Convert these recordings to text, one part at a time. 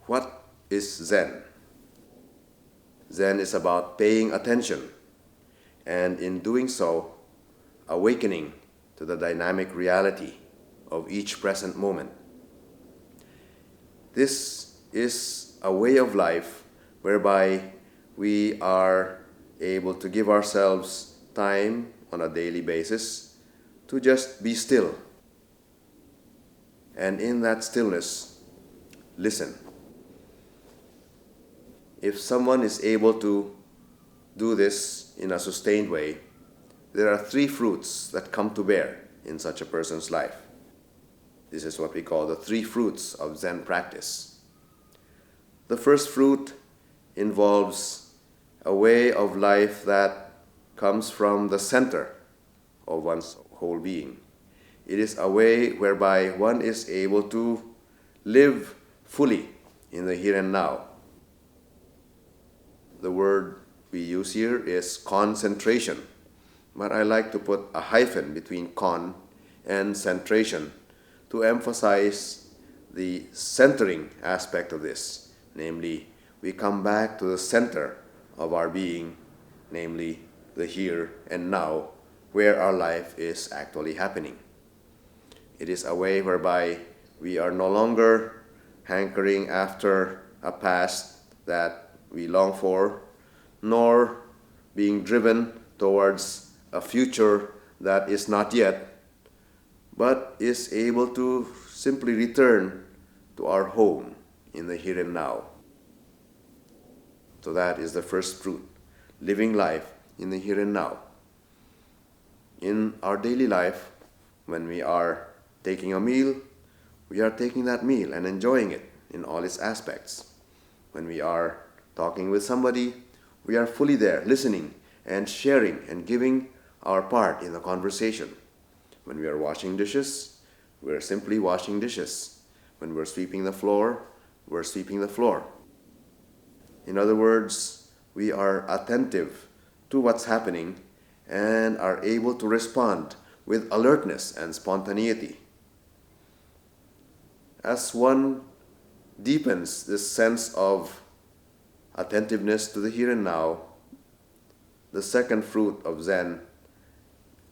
What is Zen? Zen is about paying attention, and in doing so, awakening to the dynamic reality of each present moment. This is a way of life whereby we are able to give ourselves time on a daily basis to just be still. And in that stillness, listen. If someone is able to do this in a sustained way, there are 3 fruits that come to bear in such a person's life. This is what we call the 3 fruits of Zen practice. The first fruit involves a way of life that comes from the center of one's whole being. It is a way whereby one is able to live fully in the here and now. The word we use here is concentration, but I like to put a hyphen between con and centration to emphasize the centering aspect of this. Namely, we come back to the center of our being, namely the here and now, where our life is actually happening. It is a way whereby we are no longer hankering after a past that we long for, nor being driven towards a future that is not yet, but is able to simply return to our home in the here and now. So that is the first fruit, living life in the here and now. In our daily life, when we are taking a meal, we are taking that meal and enjoying it in all its aspects. When we are talking with somebody, we are fully there, listening and sharing and giving our part in the conversation. When we are washing dishes, we are simply washing dishes. When we're sweeping the floor, we're sweeping the floor. In other words, we are attentive to what's happening and are able to respond with alertness and spontaneity. As one deepens this sense of attentiveness to the here and now, the second fruit of Zen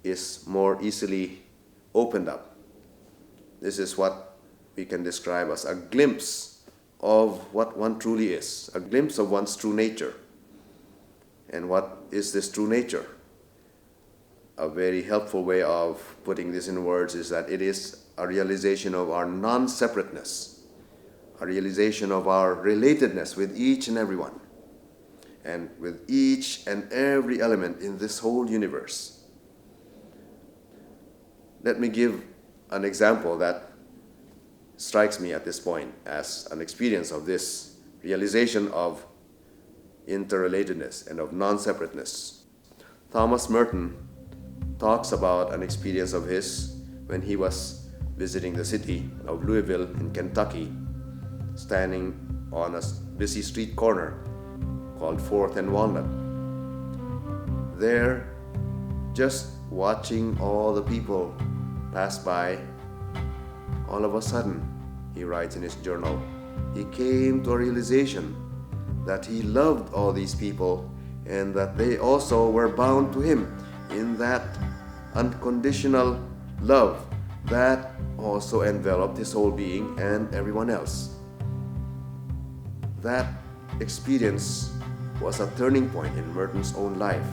is more easily opened up. This is what we can describe as a glimpse of what one truly is, a glimpse of one's true nature. And what is this true nature? A very helpful way of putting this in words is that it is a realization of our non-separateness, a realization of our relatedness with each and everyone, and with each and every element in this whole universe. Let me give an example that strikes me at this point as an experience of this realization of interrelatedness and of non-separateness. Thomas Merton talks about an experience of his when he was visiting the city of Louisville in Kentucky, standing on a busy street corner called 4th and Walnut. There, just watching all the people pass by, all of a sudden, he writes in his journal, he came to a realization that he loved all these people and that they also were bound to him in that unconditional love that also enveloped his whole being and everyone else. That experience was a turning point in Merton's own life.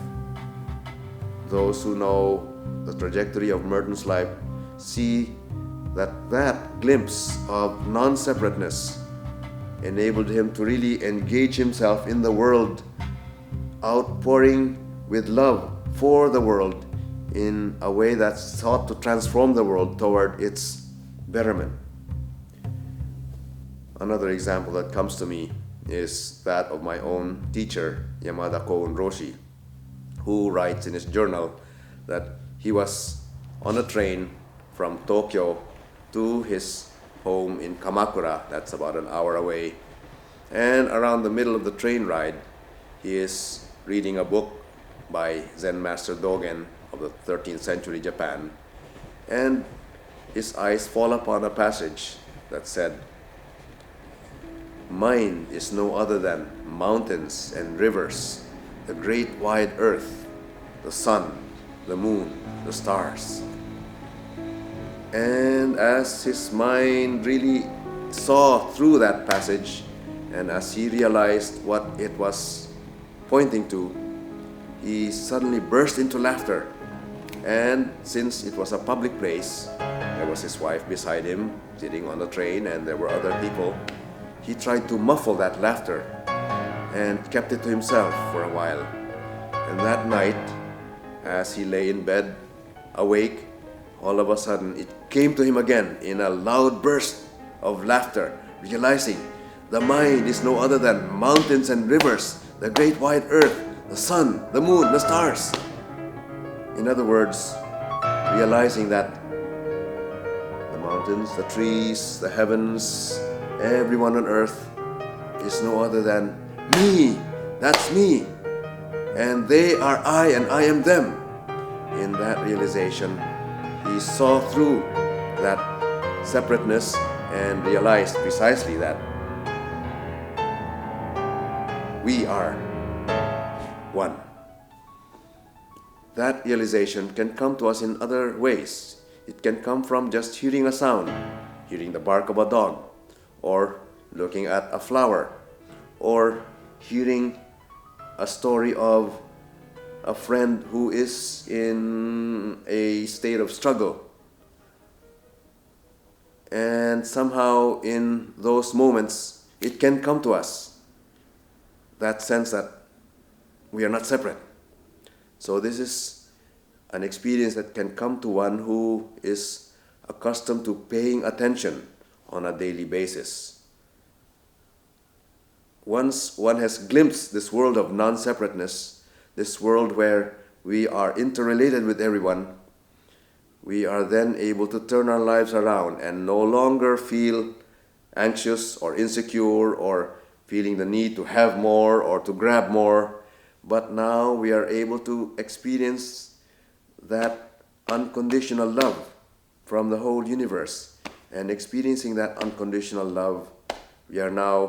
Those who know the trajectory of Merton's life see that that glimpse of non-separateness enabled him to really engage himself in the world, outpouring with love for the world in a way that sought to transform the world toward its betterment. Another example that comes to me is that of my own teacher, Yamada Koun Roshi, who writes in his journal that he was on a train from Tokyo to his home in Kamakura, that's about an hour away, and around the middle of the train ride, he is reading a book by Zen Master Dogen of the 13th century Japan, and his eyes fall upon a passage that said, mind is no other than mountains and rivers, the great wide earth, the sun, the moon, the stars. And as his mind really saw through that passage, and as he realized what it was pointing to, he suddenly burst into laughter. And since it was a public place, there was his wife beside him sitting on the train, and there were other people. He tried to muffle that laughter and kept it to himself for a while. And that night, as he lay in bed, awake, all of a sudden it came to him again in a loud burst of laughter, realizing the mind is no other than mountains and rivers, the great wide earth, the sun, the moon, the stars. In other words, realizing that the mountains, the trees, the heavens, everyone on earth is no other than me. That's me. And they are I and I am them. In that realization, he saw through that separateness and realized precisely that we are one. That realization can come to us in other ways. It can come from just hearing a sound, hearing the bark of a dog, or looking at a flower, or hearing a story of a friend who is in a state of struggle. And somehow in those moments, it can come to us, that sense that we are not separate. So this is an experience that can come to one who is accustomed to paying attention on a daily basis. Once one has glimpsed this world of non-separateness, this world where we are interrelated with everyone, we are then able to turn our lives around and no longer feel anxious or insecure or feeling the need to have more or to grab more. But now we are able to experience that unconditional love from the whole universe. And experiencing that unconditional love, we are now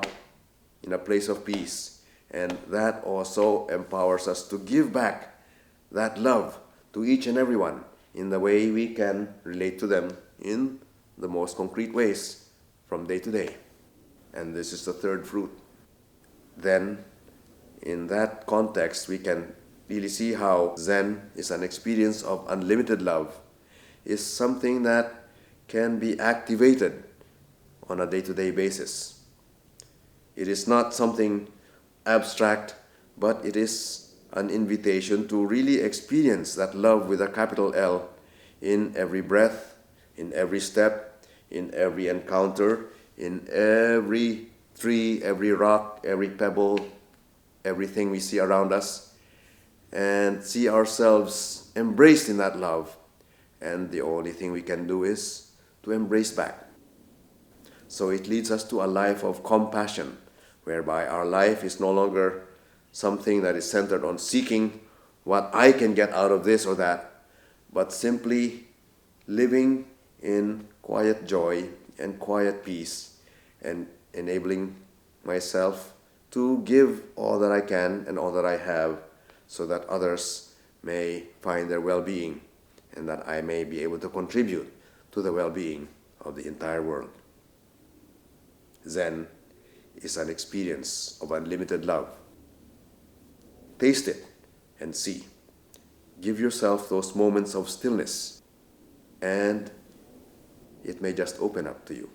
in a place of peace. And that also empowers us to give back that love to each and everyone in the way we can relate to them in the most concrete ways from day to day. And this is the third fruit. Then, in that context, we can really see how Zen is an experience of unlimited love, is something that can be activated on a day-to-day basis. It is not something abstract, but it is an invitation to really experience that love with a capital L in every breath, in every step, in every encounter, in every tree, every rock, every pebble, everything we see around us, and see ourselves embraced in that love. And the only thing we can do is to embrace back. So it leads us to a life of compassion, whereby our life is no longer something that is centered on seeking what I can get out of this or that, but simply living in quiet joy and quiet peace, and enabling myself to give all that I can and all that I have so that others may find their well-being and that I may be able to contribute to the well-being of the entire world. Zen is an experience of unlimited love. Taste it and see. Give yourself those moments of stillness, and it may just open up to you.